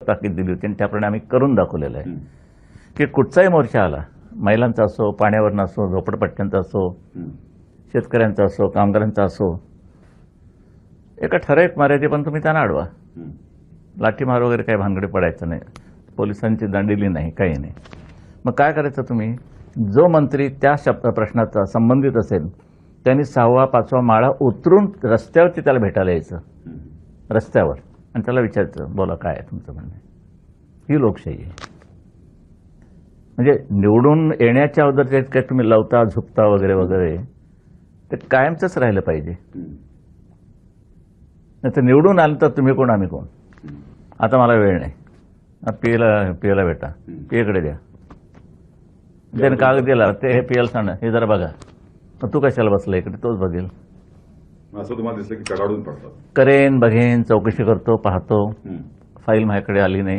ताकीद दिली होती आणि त्याप्रमाणे आम्ही करून दाखवलेलं आहे की कुठचाही मोर्चा आला, महिलांचा असो, पाण्यावर असो, झोपडपट्ट्यांचा असो, शेतकऱ्यांचा असो, कामगारांचा असो, एका ठराविक मर्यादेपर्यंत तुम्ही त्यांना अडवा. लाठीमार वगैरे काही भानगडी पडायचं नाही, पोलिसांची दंडिली नाही, काही नाही. मग काय करायचं तुम्ही, जो मंत्री त्या प्रश्नाचा संबंधित असेल त्यांनी 6वा 5वा माळा उतरून रस्त्यावरती त्याला भेटायला यायचं, रस्त्यावर, आणि त्याला विचारायचं, बोला काय आहे तुमचं म्हणणं. ही लोकशाही आहे. म्हणजे निवडून येण्याच्या अगोदर जे काही तुम्ही लावता, झुकता वगैरे वगैरे, ते कायमचंच राहिलं पाहिजे. नाही तर निवडून आलं तर तुम्ही कोण आम्ही कोण, आता मला वेळ नाही, पियला भेटा, पियकडे द्या, त्याने कागद दिला, ते हे पियला सांग, हे जरा बघा, तू कशाला बसला इकडे, तोच बघेल. असं तुम्हाला दिसलं की कडाडून पडतात. करेन, बघेन, चौकशी करतो, पाहतो, फाईल माझ्याकडे आली नाही,